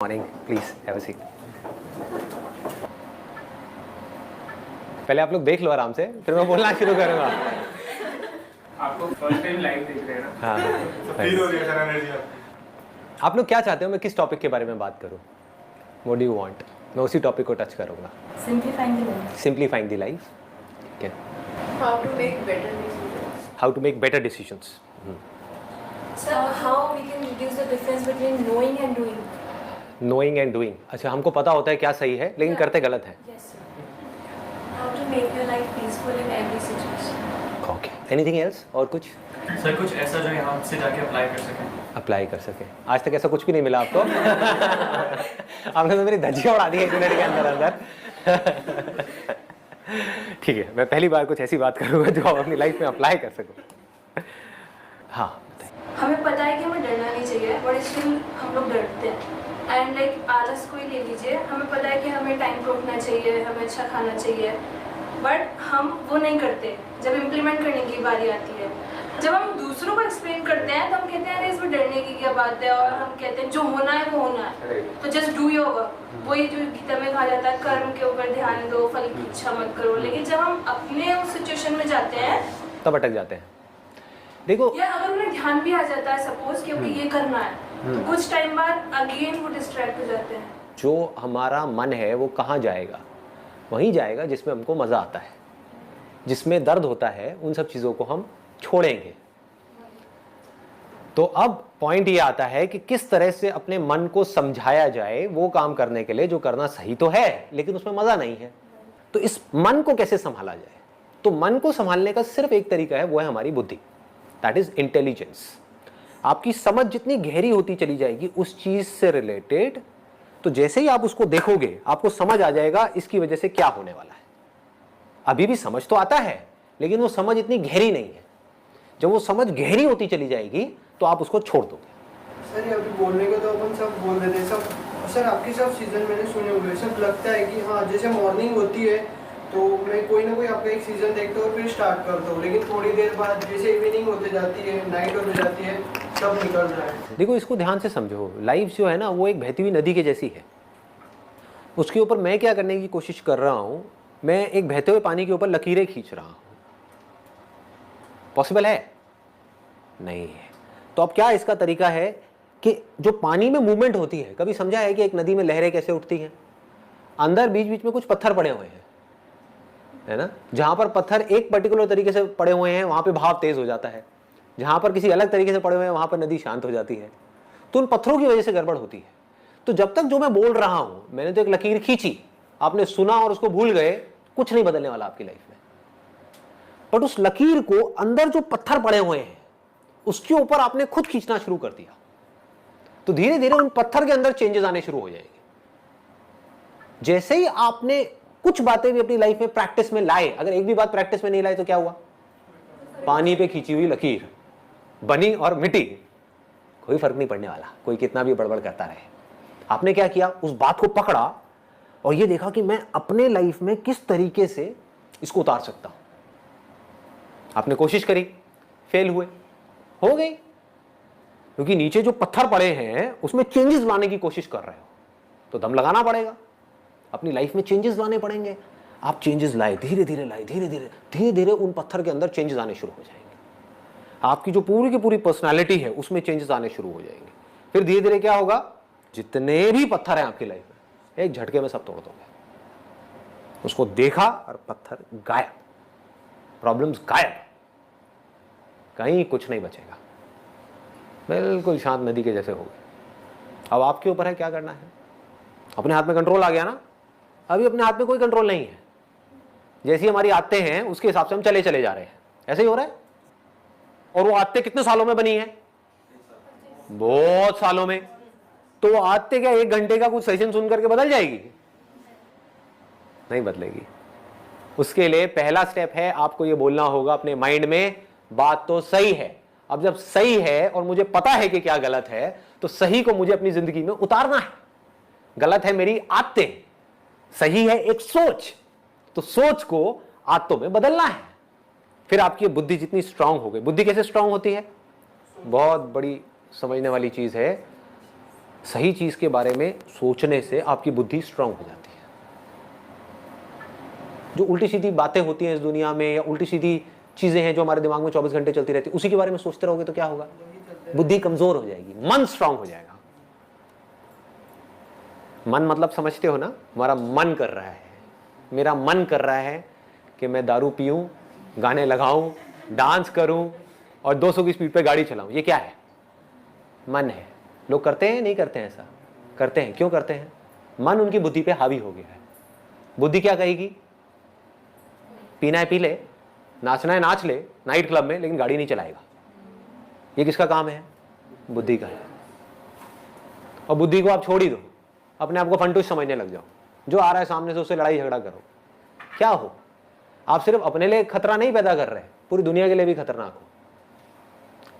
Morning, please have a seat. पहले आप लोग देख लो आराम से, फिर मैं बोलना शुरू करूंगा। आपको फर्स्ट टाइम लाइव देख रहे हैं ना? हाँ, फील हो रही है सर एनर्जी। आप लोग क्या चाहते हो मैं किस टॉपिक के बारे में बात करूं? What do you want? मैं उसी टॉपिक को टच करूंगा। Simplifying the life. ठीक है। How to make better decisions. How to make better decisions. Sir, how we can reduce the difference between knowing and doing? Knowing and doing. अच्छा, हमको पता होता है क्या सही है लेकिन करते गलत है। Yes, sir. How to make your life peaceful in every situation. Okay, anything else? और कुछ सर कुछ ऐसा जो यहाँ से जाके अप्लाई कर सकें। अप्लाई कर सके? आज तक ऐसा कुछ भी नहीं मिला आपको। आपने तो मेरी धज्जियां उड़ा दी है 1 मिनट के अंदर अंदर। ठीक है, मैं पहली बार कुछ ऐसी बात करूंगा जो आप अपनी लाइफ में अप्लाई कर सको। हाँ, हमें पता है कि हमें डरना नहीं चाहिए, बट स्टिल हम लोग डरते हैं। एंड लाइक आलस को ही ले लीजिए, हमें पता है कि हमें टाइम पे उठना चाहिए, हमें अच्छा खाना चाहिए, बट हम वो नहीं करते। जब इम्प्लीमेंट करने की बारी आती है, जब हम दूसरों को एक्सप्लेन करते हैं तो हम कहते हैं अरे इसमें डरने की क्या बात है, और हम कहते हैं जो होना है वो होना है, तो जस्ट डू योर वर्क। वही जो गीता में कहा जाता है कर्म के ऊपर ध्यान दो, फल की इच्छा मत करो। लेकिन जब हम अपने उस सिचुएशन में जाते हैं तब अटक जाते हैं। देखो, या अगर उन्हें ध्यान भी आ जाता है सपोज क्योंकि ये करना है, तो कुछ टाइम बाद अगेन वो डिस्ट्रैक्ट हो जाते हैं। जो हमारा मन है वो कहाँ जाएगा? वहीं जाएगा जिसमें हमको मज़ा आता है। जिसमें दर्द होता है उन सब चीज़ों को हम छोड़ेंगे। तो अब पॉइंट ये आता है कि किस तरह से अपने मन को समझाया जाए वो काम करने के लिए जो करना सही तो है लेकिन उसमें मज़ा नहीं है। तो इस मन को कैसे संभाला जाए? तो मन को संभालने का सिर्फ एक तरीका है, वो है हमारी बुद्धि। That is intelligence. आपकी समझ जितनी गहरी होती चली जाएगी उस चीज से रिलेटेड, तो जैसे ही आप उसको देखोगे आपको समझ आ जाएगा इसकी वजह से क्या होने वाला है। अभी भी समझ तो आता है लेकिन वो समझ इतनी गहरी नहीं है। जब वो समझ गहरी होती चली जाएगी तो आप उसको छोड़ दोगे। सर ये अभी बोलने को तो अपन सब बोल देते हैं सब। सर आपके सब सीजन मैंने सुने हुए, सब लगता है कि हाँ जैसे मॉर्निंग होती है तो मैं कोई ना कोई आपका एक सीजन देखता हूँ और फिर स्टार्ट करता हूँ, लेकिन थोड़ी देर बाद जैसे इवनिंग होते जाती है, नाइट होते जाती है, सब निकल रहा है। देखो, इसको ध्यान से समझो। लाइफ जो है ना वो एक बहती हुई नदी के जैसी है। उसके ऊपर मैं क्या करने की कोशिश कर रहा हूँ, मैं एक बहते हुए पानी के ऊपर लकीरें खींच रहा हूँ। पॉसिबल है? नहीं है। तो अब क्या इसका तरीका है कि जो पानी में मूवमेंट होती है, कभी समझा है कि एक नदी में लहरें कैसे उठती हैं? अंदर बीच बीच में कुछ पत्थर पड़े हुए हैं, है ना? जहां पर पत्थर एक पर्टिकुलर तरीके से पड़े हुए हैं वहां पे भाव तेज हो जाता है, जहां पर किसी अलग तरीके से पड़े हुए हैं वहां पर नदी शांत हो जाती है। तो उन पत्थरों की वजह से गड़बड़ होती है। तो जब तक जो मैं बोल रहा हूं, मैंने तो एक लकीर खींची, आपने सुना और उसको भूल गए, कुछ नहीं बदलने वाला आपकी लाइफ में। बट उस लकीर को अंदर जो पत्थर पड़े हुए हैं उसके ऊपर आपने खुद खींचना शुरू कर दिया, तो धीरे धीरे उन पत्थर के अंदर चेंजेस आने शुरू हो जाएंगे। जैसे ही आपने कुछ बातें भी अपनी लाइफ में प्रैक्टिस में लाए, अगर एक भी बात प्रैक्टिस में नहीं लाए तो क्या हुआ? पानी पे खींची हुई लकीर बनी और मिटी, कोई फर्क नहीं पड़ने वाला, कोई कितना भी बड़बड़ करता रहे। आपने क्या किया? उस बात को पकड़ा और ये देखा कि मैं अपने लाइफ में किस तरीके से इसको उतार सकता हूं। आपने कोशिश करी, फेल हुए, हो गई, क्योंकि नीचे जो पत्थर पड़े हैं उसमें चेंजेस लाने की कोशिश कर रहे हो, तो दम लगाना पड़ेगा, अपनी लाइफ में चेंजेस लाने पड़ेंगे। आप चेंजेस लाए, धीरे धीरे लाए, धीरे धीरे उन पत्थर के अंदर चेंजेस आने शुरू हो जाएंगे। आपकी जो पूरी की पूरी पर्सनालिटी है उसमें चेंजेस आने शुरू हो जाएंगे। फिर धीरे धीरे क्या होगा? जितने भी पत्थर हैं आपकी लाइफ में एक झटके में सब तोड़ दोगे। उसको देखा और पत्थर गायब, प्रॉब्लम्स गायब, कहीं कुछ नहीं बचेगा, बिल्कुल शांत नदी के जैसे हो गए। अब आपके ऊपर है क्या करना है। अपने हाथ में कंट्रोल आ गया ना? अभी अपने हाथ में कोई कंट्रोल नहीं है। जैसी हमारी आदतें हैं उसके हिसाब से हम चले जा रहे हैं, ऐसे ही हो रहा है। और वो आदतें कितने सालों में बनी है? बहुत सालों में। तो वो आदतें क्या 1 घंटे का कुछ सेशन सुन करके बदल जाएगी? नहीं बदलेगी। उसके लिए पहला स्टेप है, आपको ये बोलना होगा अपने माइंड में, बात तो सही है। अब जब सही है और मुझे पता है कि क्या गलत है, तो सही को मुझे अपनी जिंदगी में उतारना है। गलत है मेरी आदतें, सही है एक सोच, तो सोच को आदतों में बदलना है। फिर आपकी बुद्धि जितनी स्ट्रांग हो गई। बुद्धि कैसे स्ट्रांग होती है? बहुत बड़ी समझने वाली चीज है। सही चीज के बारे में सोचने से आपकी बुद्धि स्ट्रांग हो जाती है। जो उल्टी सीधी बातें होती हैं इस दुनिया में या उल्टी सीधी चीजें हैं जो हमारे दिमाग में 24 घंटे चलती रहती है, उसी के बारे में सोचते रहोगे तो क्या होगा? बुद्धि कमजोर हो जाएगी, मन स्ट्रांग हो जाएगा। मन मतलब समझते हो ना, हमारा मन कर रहा है, मेरा मन कर रहा है कि मैं दारू पीऊं, गाने लगाऊं, डांस करूं और 200 की स्पीड पे गाड़ी चलाऊं। ये क्या है? मन है। लोग करते हैं नहीं करते हैं? ऐसा करते हैं। क्यों करते हैं? मन उनकी बुद्धि पे हावी हो गया है। बुद्धि क्या कहेगी? पीना है पी ले, नाचना है नाच ले नाइट क्लब में, लेकिन गाड़ी नहीं चलाएगा। ये किसका काम है? बुद्धि का है। और बुद्धि को आप छोड़ ही दो, अपने आप को फंटूस समझने लग जाओ। जो आ रहा है सामने से उससे लड़ाई झगड़ा करो। क्या हो? आप सिर्फ अपने लिए खतरा नहीं पैदा कर रहे, पूरी दुनिया के लिए भी खतरनाक हो।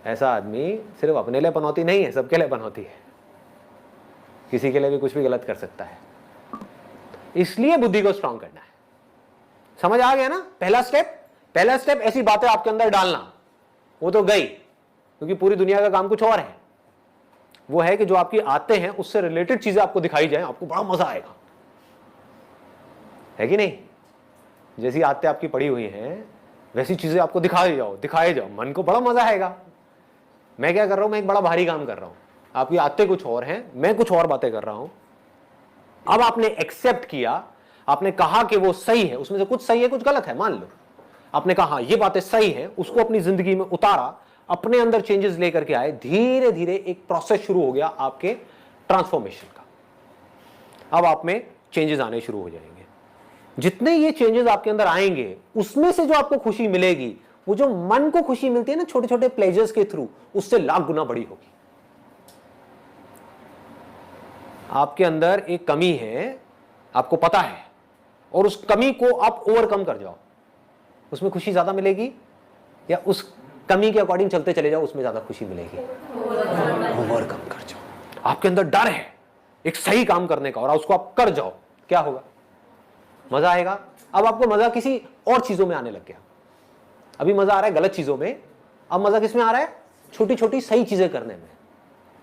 ऐसा आदमी सिर्फ अपने लिए पनौती नहीं है, सबके लिए पनौती है। किसी के लिए भी कुछ भी गलत कर सकता है। इसलिए बुद्धि को स्ट्रांग करना है। समझ आ गया ना? पहला स्टेप ऐसी बातें आपके अंदर डालना। वो तो गई, क्योंकि पूरी दुनिया का काम कुछ और है। वो है कि जो आपकी आते हैं उससे रिलेटेड चीजें आपको दिखाई जाए, आपको बड़ा मजा आएगा, है कि नहीं? जैसी आते आपकी पड़ी हुई हैं वैसी चीजें आपको दिखाए जाओ, मन को बड़ा मजा आएगा। मैं क्या कर रहा हूं? मैं एक बड़ा भारी काम कर रहा हूं, आपकी आते कुछ और हैं, मैं कुछ और बातें कर रहा हूं। अब आपने एक्सेप्ट किया, आपने कहा कि वो सही है, उसमें से कुछ सही है कुछ गलत है, मान लो। आपने कहा ये बातें सही है, उसको अपनी जिंदगी में उतारा, अपने अंदर चेंजेस लेकर के आए, धीरे धीरे एक प्रोसेस शुरू हो गया आपके ट्रांसफॉर्मेशन का। अब आप में चेंजेस आने शुरू हो जाएंगे। जितने ये चेंजेस आपके अंदर आएंगे, उसमें से जो आपको खुशी मिलेगी, वो जो मन को खुशी मिलती है ना छोटे छोटे प्लेजर्स के थ्रू, उससे लाख गुना बड़ी होगी। आपके अंदर एक कमी है, आपको पता है, और उस कमी को आप ओवरकम कर जाओ, उसमें खुशी ज्यादा मिलेगी, या उस कमी के अकॉर्डिंग चलते चले जाओ, उसमें ज्यादा खुशी मिलेगी? ओवरकम कर जाओ। आपके अंदर डर है एक सही काम करने का और उसको आप कर जाओ, क्या होगा? मजा आएगा। अब आपको मजा किसी और चीजों में आने लग गया। अभी मजा आ रहा है गलत चीजों में, अब मजा किस में आ रहा है? छोटी छोटी सही चीजें करने में।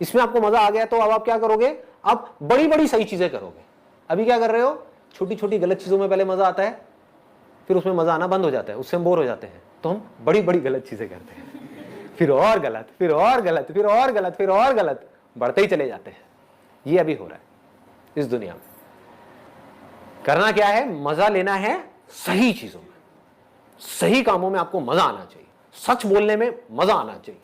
इसमें आपको मजा आ गया तो अब आप क्या करोगे? आप बड़ी बड़ी सही चीजें करोगे। अभी क्या कर रहे हो? छोटी छोटी गलत चीजों में पहले मजा आता है, फिर उसमें मजा आना बंद हो जाता है, उससे हम बोर हो जाते हैं, तो हम बड़ी बड़ी गलत चीजें करते हैं, फिर और गलत, फिर और गलत, फिर और गलत, फिर और गलत, बढ़ते ही चले जाते हैं। ये अभी हो रहा है इस दुनिया में। करना क्या है? मजा लेना है सही चीजों में, सही कामों में आपको मजा आना चाहिए, सच बोलने में मजा आना चाहिए।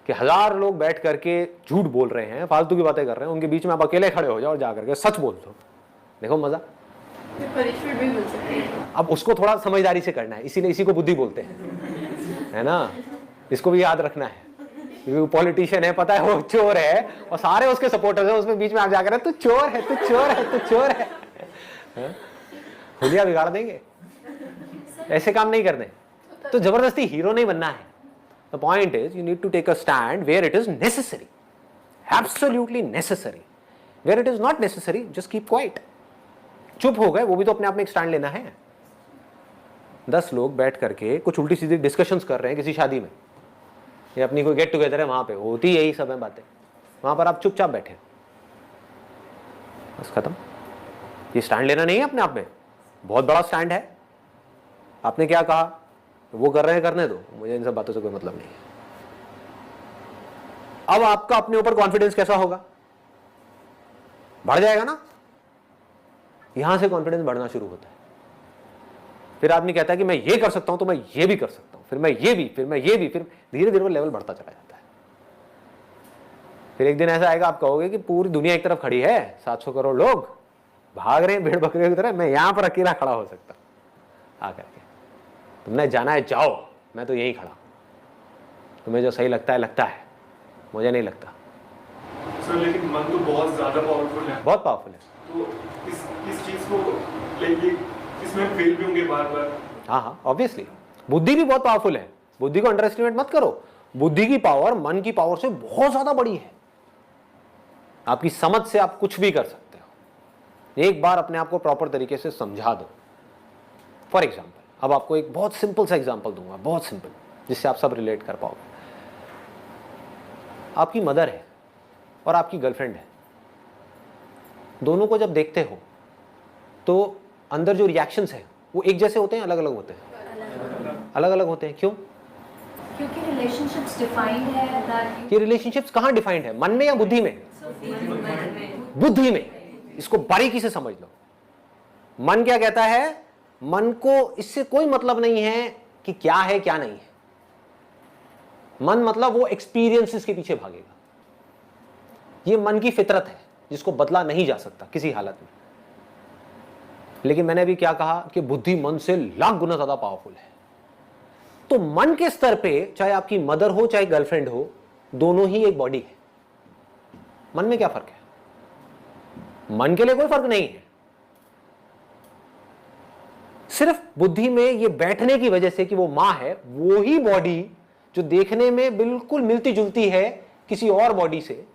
कि 1000 लोग बैठ करके झूठ बोल रहे हैं, फालतू की बातें कर रहे हैं, उनके बीच में आप अकेले खड़े हो जाओ और जाकर के सच बोल दो, देखो मजा। पनिशमेंट भी मिल सकती है। अब उसको थोड़ा समझदारी से करना है, इसीलिए इसी को बुद्धि बोलते हैं, है ना? इसको भी याद रखना है, क्योंकि पॉलिटिशियन है, पता है वो चोर है और सारे उसके सपोर्टर्स हैं, उसमें बीच में आप जाकर तू चोर है, तू चोर है, तू चोर है, हुलिया बिगाड़ देंगे। ऐसे काम नहीं करने, तो जबरदस्ती हीरो नहीं बनना है। The point is you need to take a stand where it is necessary, absolutely necessary. Where it is not necessary just keep quiet. चुप हो गए, वो भी तो अपने आप में एक स्टैंड लेना है। 10 लोग बैठ करके कुछ उल्टी सीधी डिस्कशंस कर रहे हैं किसी शादी में, या अपनी कोई गेट टुगेदर है, वहां पे होती यही सब है बातें, वहां पर आप चुपचाप बैठे, बस खत्म। ये स्टैंड लेना नहीं है अपने आप में, बहुत बड़ा स्टैंड है। आपने क्या कहा? वो कर रहे हैं, करने दो, मुझे इन सब बातों से कोई मतलब नहीं है। अब आपका अपने ऊपर कॉन्फिडेंस कैसा होगा? बढ़ जाएगा ना? यहां से कॉन्फिडेंस बढ़ना शुरू होता है। फिर आदमी कहता है कि मैं ये कर सकता हूं तो मैं ये भी कर सकता हूं, फिर मैं ये भी, फिर मैं ये भी, फिर धीरे धीरे वो लेवल बढ़ता चला जाता है। फिर एक दिन ऐसा आएगा, आप कहोगे कि पूरी दुनिया एक तरफ खड़ी है, 700 करोड़ लोग भाग रहे हैं भेड़ बकरियों की तरह, मैं यहां पर अकेला खड़ा हो सकता हूं। आकर के तुमने जाना है जाओ, मैं तो यही खड़ा, तुम्हें जो सही लगता है लगता है, मुझे नहीं लगता। सर लेकिन मन तो बहुत ज्यादा पावरफुल है, बहुत पावरफुल है। तो इस चीज को लेके इसमें फेल भी होंगे बार बार। हाँ, ऑब्वियसली। बुद्धि भी बहुत पावरफुल है, बुद्धि को अंडर एस्टिमेट मत करो। बुद्धि की पावर मन की पावर से बहुत ज्यादा बड़ी है। आपकी समझ से आप कुछ भी कर सकते हो, एक बार अपने आप को प्रॉपर तरीके से समझा दो। फॉर एग्जाम्पल, अब आपको एक बहुत सिंपल सा एग्जाम्पल दूंगा, बहुत सिंपल, जिससे आप सब रिलेट कर पाओगे। आपकी मदर है, और आपकी गर्लफ्रेंड है, दोनों को जब देखते हो तो अंदर जो रिएक्शंस हैं वो एक जैसे होते हैं, अलग अलग होते हैं? अलग अलग होते हैं। क्यों? क्योंकि रिलेशनशिप्स डिफाइंड है दैट ये रिलेशनशिप्स कहाँ डिफाइंड है, मन में या बुद्धि में? बुद्धि में। इसको बारीकी से समझ लो। मन क्या कहता है? मन को इससे कोई मतलब नहीं है कि क्या है क्या नहीं है। मन मतलब वो एक्सपीरियंसेस के पीछे भागेगा। ये मन की फितरत है जिसको बदला नहीं जा सकता किसी हालत में। लेकिन मैंने अभी क्या कहा कि बुद्धि मन से लाख गुना ज्यादा पावरफुल है। तो मन के स्तर पे चाहे आपकी मदर हो चाहे गर्लफ्रेंड हो, दोनों ही एक बॉडी है। मन में क्या फर्क है? मन के लिए कोई फर्क नहीं है। सिर्फ बुद्धि में ये बैठने की वजह से कि वो मां है, वो ही बॉडी जो देखने में बिल्कुल मिलती जुलती है किसी और बॉडी से,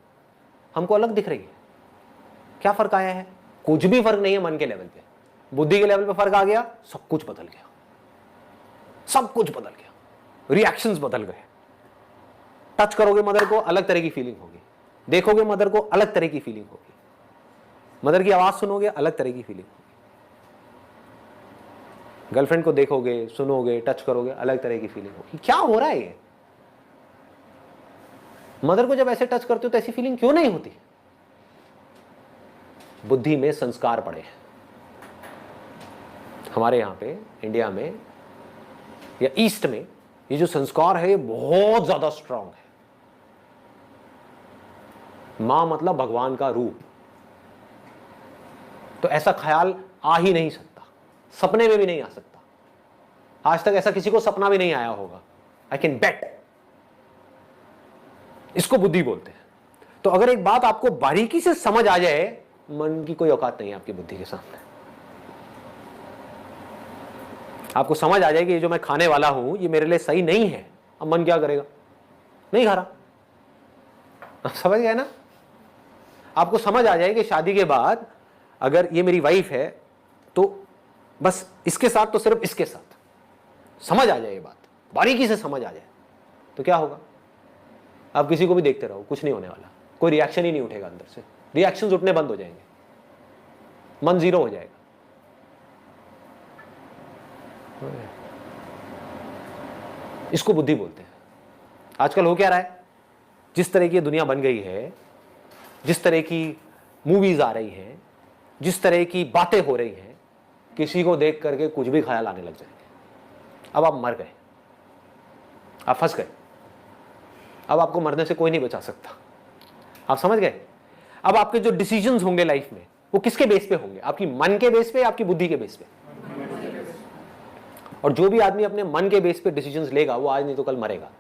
हमको अलग दिख रही है। क्या फर्क आया है? कुछ भी फर्क नहीं है। मन के लेवल पे, बुद्धि के लेवल पे फर्क आ गया, सब कुछ बदल गया। सब कुछ बदल गया, रिएक्शंस बदल गए। टच करोगे मदर को, अलग तरह की फीलिंग होगी। देखोगे मदर को, अलग तरह की फीलिंग होगी। मदर की आवाज सुनोगे, अलग तरह की फीलिंग होगी। गर्लफ्रेंड को देखोगे, सुनोगे, टच करोगे, अलग तरह की फीलिंग होगी। क्या हो रहा है ये? मदर को जब ऐसे टच करते हो तो ऐसी फीलिंग क्यों नहीं होती? बुद्धि में संस्कार पड़े हैं। हमारे यहां पे इंडिया में या ईस्ट में ये जो संस्कार है ये बहुत ज्यादा स्ट्रांग है। मां मतलब भगवान का रूप। तो ऐसा ख्याल आ ही नहीं सकता, सपने में भी नहीं आ सकता। आज तक ऐसा किसी को सपना भी नहीं आया होगा। I can bet. इसको बुद्धि बोलते हैं। तो अगर एक बात आपको बारीकी से समझ आ जाए, मन की कोई औकात नहीं है आपकी बुद्धि के सामने। आपको समझ आ जाए कि ये जो मैं खाने वाला हूं ये मेरे लिए सही नहीं है, अब मन क्या करेगा? नहीं खा रहा। आप समझ गए ना? आपको समझ आ जाए कि शादी के बाद अगर ये मेरी वाइफ है तो बस इसके साथ तो सिर्फ इसके साथ, समझ आ जाए ये बात, बारीकी से समझ आ जाए, तो क्या होगा? आप किसी को भी देखते रहो, कुछ नहीं होने वाला। कोई रिएक्शन ही नहीं उठेगा अंदर से। रिएक्शंस उठने बंद हो जाएंगे, मन जीरो हो जाएगा। इसको बुद्धि बोलते हैं। आजकल हो क्या रहा है? जिस तरह की दुनिया बन गई है, जिस तरह की मूवीज आ रही हैं, जिस तरह की बातें हो रही हैं, किसी को देख करके कुछ भी ख्याल आने लग जाएंगे। अब आप मर गए, आप फंस गए। अब आपको मरने से कोई नहीं बचा सकता। आप समझ गए? अब आपके जो डिसीजंस होंगे लाइफ में वो किसके बेस पे होंगे? आपकी मन के बेस पे, आपकी बुद्धि के बेस पे? और जो भी आदमी अपने मन के बेस पे डिसीजंस लेगा वो आज नहीं तो कल मरेगा।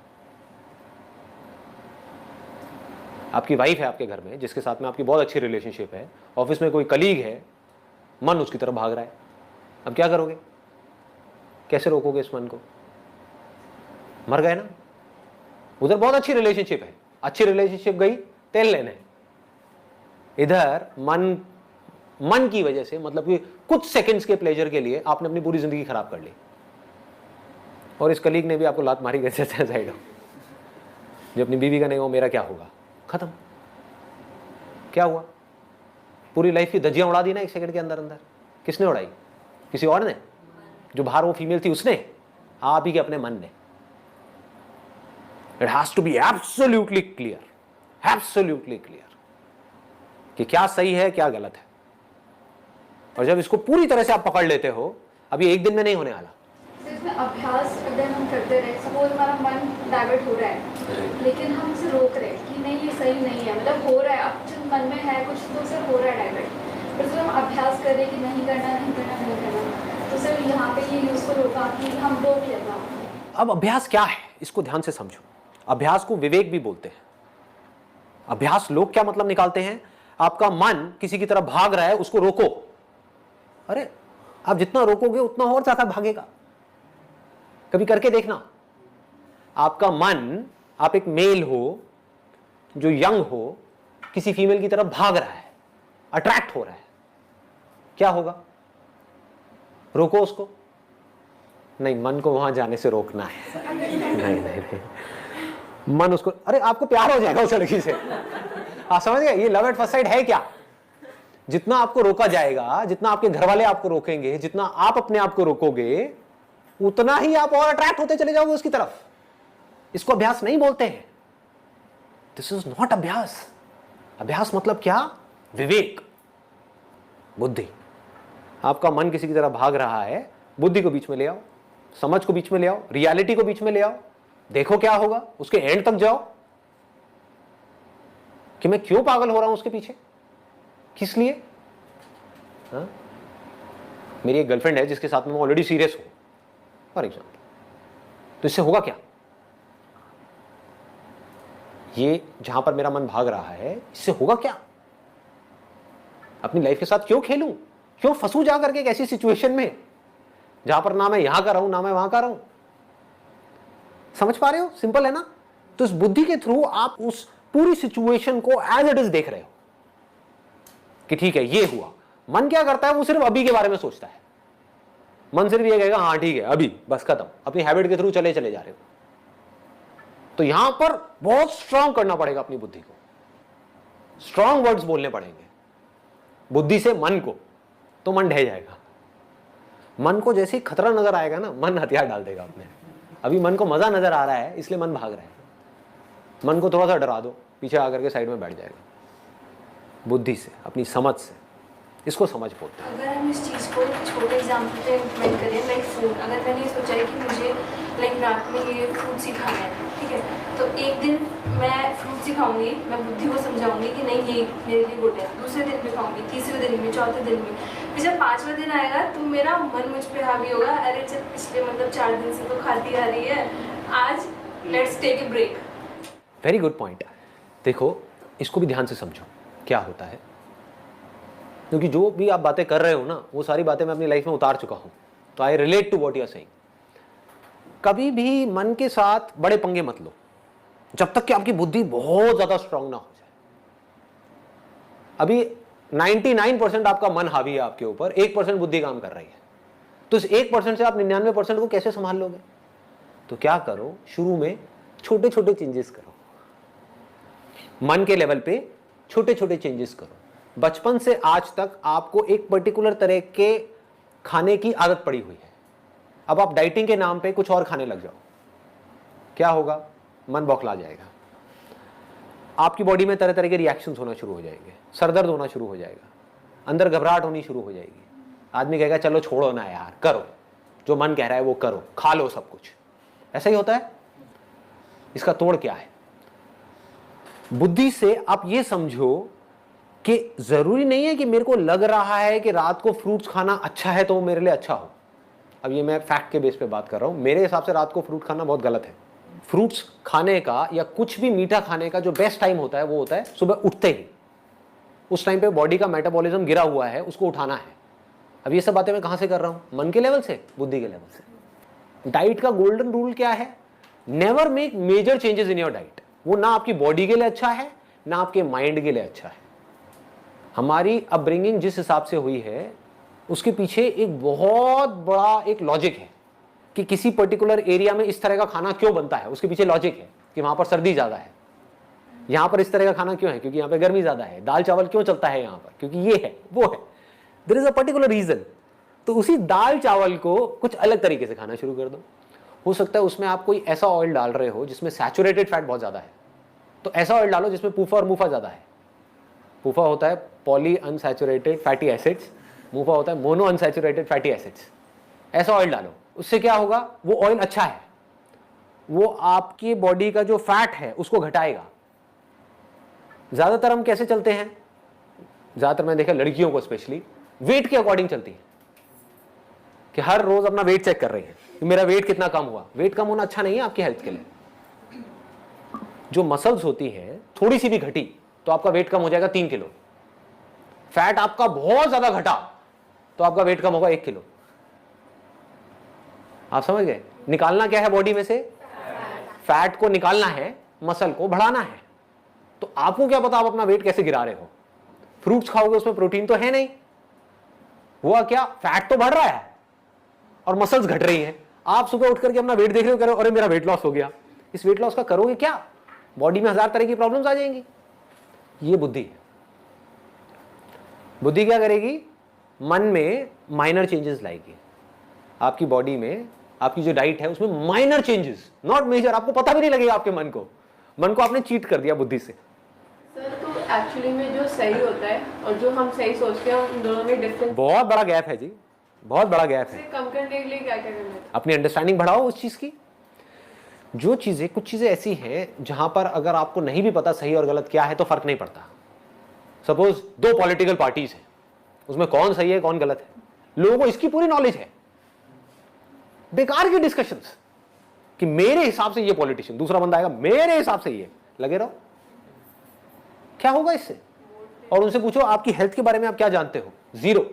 आपकी वाइफ है आपके घर में जिसके साथ में आपकी बहुत अच्छी रिलेशनशिप है, ऑफिस में कोई कलीग है, मन उसकी तरफ भाग रहा है। अब क्या करोगे? कैसे रोकोगे इस मन को? मर गए ना। उधर बहुत अच्छी रिलेशनशिप है, अच्छी रिलेशनशिप गई तेल लेने। इधर मन की वजह से, मतलब कि कुछ सेकंड्स के प्लेजर के लिए आपने अपनी पूरी जिंदगी खराब कर ली। और इस कलीग ने भी आपको लात मारी, कैसे साइड हो, जो अपनी बीवी का नहीं हो मेरा क्या होगा? खत्म। क्या हुआ? पूरी लाइफ की धज्जियां उड़ा दी ना एक सेकंड के अंदर अंदर। किसने उड़ाई? किसी और ने? जो बाहर वो फीमेल थी उसने? आप ही के अपने मन ने। It has to be absolutely clear, absolutely clear कि क्या सही है क्या गलत है। और जब इसको पूरी तरह से आप पकड़ लेते हो, अभी एक दिन में नहीं होने वाला। इसमें अभ्यास अगर हम करते रहे, सपोज हमारा मन डाइवर्ट हो रहा है लेकिन हम उसे रोक रहे हैं कि नहीं ये सही नहीं है, मतलब हो रहा है, अब जो मन में है कुछ तो उसे हो रहा है डाइवर्ट, पर जब हम अभ्यास कर रहे हैं कि नहीं करना नहीं करना नहीं करना, तो सिर्फ यहाँ पे ये यूजफुल होगा कि हम रोक लेना। अब अभ्यास क्या है इसको ध्यान से समझो। अभ्यास को विवेक भी बोलते हैं। अभ्यास लोग क्या मतलब निकालते हैं? आपका मन किसी की तरफ भाग रहा है, उसको रोको। अरे आप जितना रोकोगे उतना और ज्यादा भागेगा। कभी करके देखना। आपका मन, आप एक मेल हो जो यंग हो, किसी फीमेल की तरफ भाग रहा है, अट्रैक्ट हो रहा है, क्या होगा? रोको उसको। नहीं, मन को वहां जाने से रोकना है। नहीं, मन उसको, अरे आपको प्यार हो जाएगा उस लड़की से। आप समझ गए ये लव एट फर्स्ट साइट है क्या? जितना आपको रोका जाएगा, जितना आपके घर वाले आपको रोकेंगे, जितना आप अपने आप को रोकोगे, उतना ही आप और अट्रैक्ट होते चले जाओगे उसकी तरफ। इसको अभ्यास नहीं बोलते हैं। दिस इज नॉट अभ्यास। अभ्यास मतलब क्या? विवेक, बुद्धि। आपका मन किसी की तरह भाग रहा है, बुद्धि को बीच में ले आओ, समझ को बीच में ले आओ, रियलिटी को बीच में ले आओ, देखो क्या होगा, उसके एंड तक जाओ कि मैं क्यों पागल हो रहा हूं उसके पीछे, किस लिए? हाँ? मेरी एक गर्लफ्रेंड है जिसके साथ में मैं ऑलरेडी सीरियस हूं फॉर एग्जाम्पल, तो इससे होगा क्या? ये जहां पर मेरा मन भाग रहा है, इससे होगा क्या? अपनी लाइफ के साथ क्यों खेलूं, क्यों फंसू जा करके एक ऐसी सिचुएशन में जहां पर ना मैं यहां का रहूं ना मैं वहां का रहूं? समझ पा रहे हो? सिंपल है ना? तो इस बुद्धि के थ्रू आप उस पूरी सिचुएशन को एज इट इज देख रहे हो कि ठीक है ये हुआ। मन क्या करता है? वो सिर्फ अभी के बारे में सोचता है। मन सिर्फ ये कहेगा हाँ ठीक है अभी, बस खत्म। अपनी हैबिट के थ्रू चले चले जा रहे हो। तो यहां पर बहुत स्ट्रांग करना पड़ेगा अपनी बुद्धि को, स्ट्रांग वर्ड्स बोलने पड़ेंगे बुद्धि से मन को, तो मन ढह जाएगा। मन को जैसे ही खतरा नजर आएगा ना, मन हथियार डाल देगा अपने। अभी मन को मजा नजर आ रहा है इसलिए मन भाग रहा है। मन को थोड़ा सा डरा दो, पीछे आकर के साइड में बैठ जाएगा। बुद्धि से, अपनी समझ से, इसको समझ बोलते हैं। अगर हम इस चीज़ को छोटे एग्जाम्पल पे इम्प्लीमेंट करें, लाइक फूड, अगर मैंने ये सोचा है कि मुझे लाइक रात में ये फ्रूट ही खाना है, ठीक है, तो एक दिन मैं फ्रूट ही खाऊंगी, मैं बुद्धि को समझाऊंगी कि नहीं ये मेरे लिए गुड है, दूसरे दिन भी खाऊंगी, तीसरे दिन भी, चौथे दिन भी, फिर जब 5वां दिन आएगा तो मेरा मन मुझ पर हावी होगा, अरे जब पिछले मतलब 4 दिन से तो खाती आ रही है, आज let's take a break. Very good point. देखो इसको भी ध्यान से समझो क्या होता है, क्योंकि जो भी आप बातें कर रहे हो ना, वो सारी बातें मैं अपनी लाइफ में उतार चुका हूं, तो I relate to what you are saying. कभी भी मन के साथ बड़े पंगे मत लो जब तक कि आपकी बुद्धि बहुत ज्यादा स्ट्रांग ना हो जाए। अभी 99% आपका मन हावी है आपके ऊपर, 1% बुद्धि काम कर रही है, तो इस 1% से आप 99% को कैसे संभाल लोगे? तो क्या करो, शुरू में छोटे छोटे चेंजेस करो, मन के लेवल पे छोटे छोटे चेंजेस करो। बचपन से आज तक आपको एक पर्टिकुलर तरह के खाने की आदत पड़ी हुई है, अब आप डाइटिंग के नाम पे कुछ और खाने लग जाओ, क्या होगा? मन बौखला जाएगा, आपकी बॉडी में तरह तरह के रिएक्शंस होना शुरू हो जाएंगे, सर दर्द होना शुरू हो जाएगा, अंदर घबराहट होनी शुरू हो जाएगी। आदमी कहेगा चलो छोड़ो ना यार, करो जो मन कह रहा है वो करो, खा लो सब कुछ। ऐसा ही होता है। इसका तोड़ क्या है? बुद्धि से आप ये समझो कि जरूरी नहीं है कि मेरे को लग रहा है कि रात को फ्रूट्स खाना अच्छा है तो वो मेरे लिए अच्छा हो। अब ये मैं फैक्ट के बेस पे बात कर रहा हूं, मेरे हिसाब से रात को फ्रूट खाना बहुत गलत है। फ्रूट्स खाने का या कुछ भी मीठा खाने का जो बेस्ट टाइम होता है वो होता है सुबह उठते ही। उस टाइम पे बॉडी का मेटाबॉलिज्म गिरा हुआ है, उसको उठाना है। अब ये सब बातें मैं कहां से कर रहा हूं? मन के लेवल से, बुद्धि के लेवल से। डाइट का गोल्डन रूल क्या है? Never make major changes in your diet. वो ना आपकी बॉडी के लिए अच्छा है ना आपके माइंड के लिए अच्छा है। हमारी अपब्रिंगिंग जिस हिसाब से हुई है उसके पीछे एक बहुत बड़ा एक लॉजिक है कि किसी पर्टिकुलर एरिया में इस तरह का खाना क्यों बनता है। उसके पीछे लॉजिक है कि वहां पर सर्दी ज्यादा है, यहां पर इस तरह का खाना क्यों है क्योंकि यहां पर गर्मी ज्यादा है। दाल चावल क्यों चलता है यहां पर क्योंकि ये है वो है, there is a particular reason. तो उसी दाल चावल को कुछ अलग तरीके से खाना शुरू कर दो। हो सकता है उसमें आप कोई ऐसा ऑयल डाल रहे हो जिसमें सैचुरेटेड फैट बहुत ज्यादा है, तो ऐसा ऑयल डालो जिसमें पूफा और मुफा ज्यादा है। पूफा होता है पॉली अनसैचुरेटेड फैटी एसिड्स, मुफा होता है मोनो अनसैचुरेटेड फैटी एसिड्स। ऐसा ऑयल डालो, उससे क्या होगा? वो ऑयल अच्छा है, वो आपकी बॉडी का जो फैट है उसको घटाएगा। ज्यादातर हम कैसे चलते हैं? ज्यादातर मैंने देखा लड़कियों को स्पेशली वेट के अकॉर्डिंग चलती है कि हर रोज अपना वेट चेक कर रही है कि मेरा वेट कितना कम हुआ। वेट कम होना अच्छा नहीं है आपकी हेल्थ के लिए। जो मसल्स होती है थोड़ी सी भी घटी तो आपका वेट कम हो जाएगा 3 किलो। फैट आपका बहुत ज्यादा घटा तो आपका वेट कम होगा 1 किलो। आप समझ गए? निकालना क्या है बॉडी में से? फैट को निकालना है, मसल को बढ़ाना है। तो आपको क्या पता आप अपना वेट कैसे गिरा रहे हो? फ्रूट्स खाओगे उसमें प्रोटीन तो है नहीं, हुआ क्या? फैट तो बढ़ रहा है और मसल्स घट रही हैं। आप सुबह उठ करके अपना वेट देख रहे हो, कह रहे हो अरे मेरा वेट लॉस हो गया। इस वेट लॉस का करोगे क्या? बॉडी में 1000 तरह की प्रॉब्लम्स आ जाएंगी। ये बुद्धि है। बुद्धि क्या करेगी? मन में माइनर चेंजेस लाएगी। आपकी बॉडी में आपकी जो डाइट है उसमें माइनर चेंजेस, नॉट मेजर, आपको पता भी नहीं लगेगा आपके मन को आपने चीट कर दिया बुद्धि से। सर तो एक्चुअली में जो सही होता है और जो हम सही सोचते हैं उन दोनों में डिफरेंस बहुत बड़ा गैप है जी, बहुत बड़ा गैप है। कम करने के लिए क्या क्या करना है? अपनी अंडरस्टैंडिंग बढ़ाओ उस चीज की। जो चीजें, कुछ चीजें ऐसी हैं जहां पर अगर आपको नहीं भी पता सही और गलत क्या है तो फर्क नहीं पड़ता। सपोज 2 पॉलिटिकल पार्टीज हैं, उसमें कौन सही है कौन गलत है, लोगों को इसकी पूरी नॉलेज है। बेकार की डिस्कशंस कि मेरे हिसाब से ये पॉलिटिशियन, दूसरा बंदा आएगा मेरे हिसाब से ये, लगे रहो। क्या होगा इससे? और उनसे पूछो आपकी हेल्थ के बारे में आप क्या जानते हो? 0।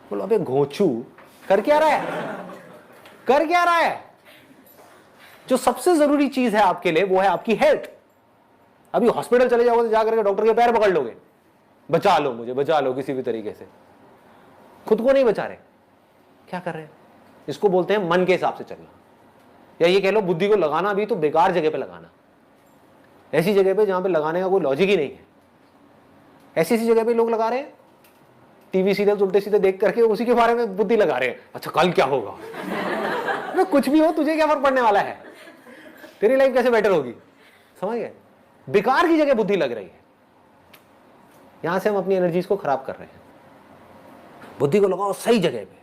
बोलो अबे घोंचू, कर क्या रहा है, कर क्या रहा है? जो सबसे जरूरी चीज है आपके लिए वो है आपकी हेल्थ। अभी हॉस्पिटल चले जाओगे तो जाकर के डॉक्टर के पैर पकड़ लोगे, बचा लो मुझे, बचा लो किसी भी तरीके से। खुद को नहीं बचा रहे, क्या कर रहे हैं? इसको बोलते हैं मन के हिसाब से चलना, या ये कह लो बुद्धि को लगाना भी तो बेकार जगह पे लगाना, ऐसी जगह पे जहां पे लगाने का कोई लॉजिक ही नहीं है। ऐसी ऐसी जगह पे लोग लगा रहे हैं, टीवी सीरियल उल्टे सीधे देख करके उसी के बारे में बुद्धि लगा रहे हैं। अच्छा कल क्या होगा? मैं कुछ भी हो, तुझे क्या फर्क पड़ने वाला है? तेरी लाइफ कैसे बेटर होगी? समझ गए? बेकार की जगह बुद्धि लग रही है, यहां से हम अपनी एनर्जीज को खराब कर रहे हैं। बुद्धि को लगाओ सही जगह पे,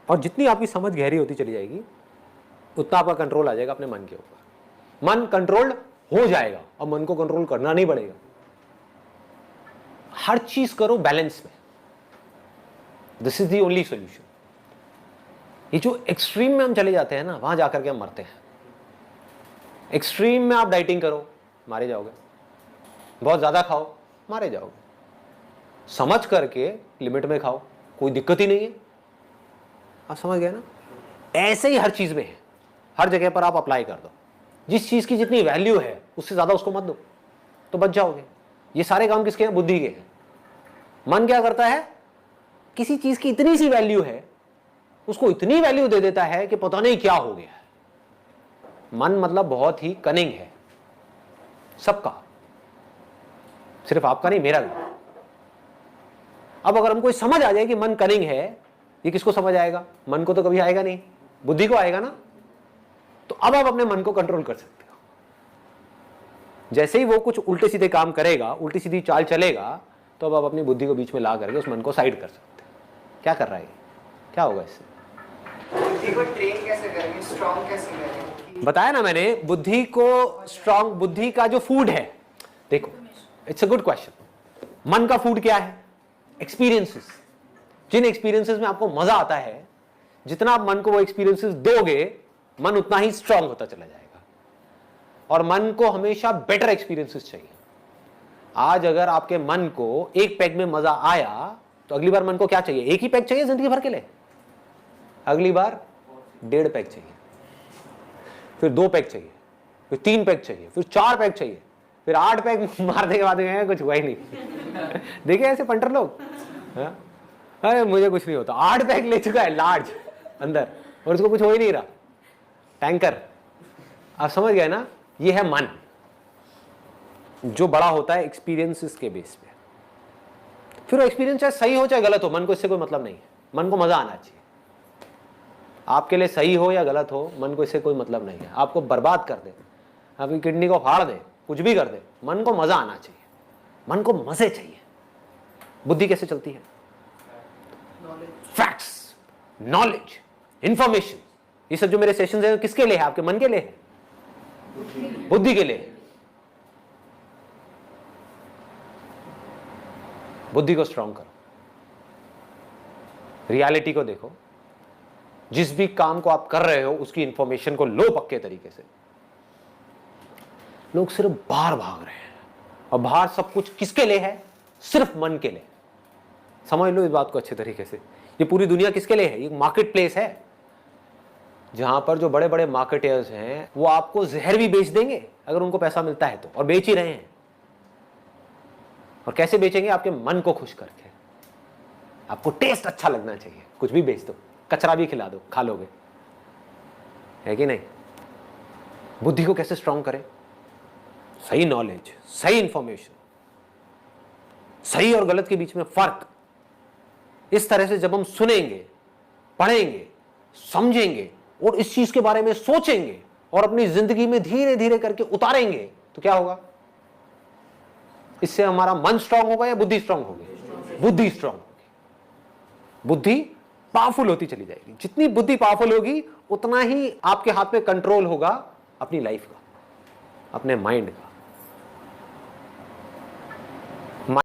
और जितनी आपकी समझ गहरी होती चली जाएगी उतना आपका कंट्रोल आ जाएगा अपने मन के ऊपर। मन कंट्रोल्ड हो जाएगा, अब मन को कंट्रोल करना नहीं पड़ेगा। हर चीज करो बैलेंस में, this is the only solution. ये जो एक्सट्रीम में हम चले जाते हैं ना, वहां जाकर के हम मरते हैं। एक्सट्रीम में आप डाइटिंग करो, मारे जाओगे। बहुत ज्यादा खाओ, मारे जाओगे। समझ करके लिमिट में खाओ, कोई दिक्कत ही नहीं है। आप समझ गए ना? ऐसे ही हर चीज में है, हर जगह पर आप अप्लाई कर दो। जिस चीज की जितनी वैल्यू है उससे ज्यादा उसको मत दो, तो बच जाओगे। ये सारे काम किसके हैं? बुद्धि के हैं। मन क्या करता है? किसी चीज की इतनी सी वैल्यू है, उसको इतनी वैल्यू दे देता है कि पता नहीं क्या हो गया है। मन मतलब बहुत ही कनिंग है, सबका, सिर्फ आपका नहीं, मेरा भी। अब अगर हमको समझ आ जाए कि मन कनिंग है, ये किसको समझ आएगा? मन को तो कभी आएगा नहीं, बुद्धि को आएगा ना। तो अब आप अपने मन को कंट्रोल कर सकते हो। जैसे ही वो कुछ उल्टे सीधे काम करेगा, उल्टी सीधी चाल चलेगा, तो अब आप अपनी बुद्धि को बीच में ला करके उस मन को साइड कर सकते हो। क्या कर रहा है? क्या होगा इससे? बुद्धि को ट्रेन कैसे करेंगे, स्ट्रॉन्ग कैसे करेंगे? बताया ना मैंने, बुद्धि को स्ट्रॉन्ग, बुद्धि का जो फूड है, देखो इट्स अ गुड क्वेश्चन। मन का फूड क्या है? एक्सपीरियंसेस। जिन एक्सपीरियंसेस में आपको मजा आता है, जितना आप मन को वो एक्सपीरियंसेस दोगे, मन उतना ही स्ट्रांग होता चला जाएगा। और मन को हमेशा बेटर एक्सपीरियंसेस चाहिए। आज अगर आपके मन को एक पैग में मजा आया, तो अगली बार मन को क्या चाहिए? एक ही पैग चाहिए जिंदगी भर के लिए? अगली बार 1.5 पैग चाहिए, फिर 2 पैग चाहिए, फिर 3 पैग चाहिए, फिर 4 पैग चाहिए, फिर 8 पैग मारने के बाद कुछ हुआ ही नहीं। देखिए ऐसे पंटर लोग, अरे मुझे कुछ नहीं होता, 8 पैग ले चुका है लार्ज अंदर, और उसको कुछ हो ही नहीं रहा, टैंकर। आप समझ गए ना? ये है मन, जो बड़ा होता है एक्सपीरियंसेस के बेस पे। फिर वो एक्सपीरियंस चाहे सही हो चाहे गलत हो, मन को इससे कोई मतलब नहीं है। मन को मजा आना चाहिए। आपके लिए सही हो या गलत हो, मन को इससे कोई मतलब नहीं है। आपको बर्बाद कर दे, आपकी किडनी को फाड़ दे, कुछ भी कर दे, मन को मजा आना चाहिए। मन को मजे चाहिए। बुद्धि कैसे चलती है? Facts, knowledge, information. ये सब जो मेरे सेशंस हैं किसके लिए है? आपके मन के लिए है, बुद्धि के लिए है। बुद्धि को स्ट्रांग करो, रियलिटी को देखो। जिस भी काम को आप कर रहे हो उसकी इंफॉर्मेशन को लो पक्के तरीके से। लोग सिर्फ बाहर भाग रहे हैं, और बाहर सब कुछ किसके लिए है? सिर्फ मन के लिए। समझ लो इस बात को अच्छे तरीके से। ये पूरी दुनिया किसके लिए है? ये मार्केट प्लेस है, जहां पर जो बड़े बड़े मार्केटर्स हैं वो आपको जहर भी बेच देंगे अगर उनको पैसा मिलता है तो, और बेच ही रहे हैं। और कैसे बेचेंगे? आपके मन को खुश करके। आपको टेस्ट अच्छा लगना चाहिए, कुछ भी बेच दो, कचरा भी खिला दो, खा लोगे, है कि नहीं? बुद्धि को कैसे स्ट्रांग करें? सही नॉलेज, सही इंफॉर्मेशन, सही और गलत के बीच में फर्क, इस तरह से जब हम सुनेंगे, पढ़ेंगे, समझेंगे और इस चीज के बारे में सोचेंगे और अपनी जिंदगी में धीरे धीरे करके उतारेंगे, तो क्या होगा? इससे हमारा मन स्ट्रांग होगा या बुद्धि स्ट्रांग होगी? बुद्धि स्ट्रांग होगी। बुद्धि पावरफुल होती चली जाएगी। जितनी बुद्धि पावरफुल होगी उतना ही आपके हाथ में कंट्रोल होगा अपनी लाइफ का, अपने माइंड का।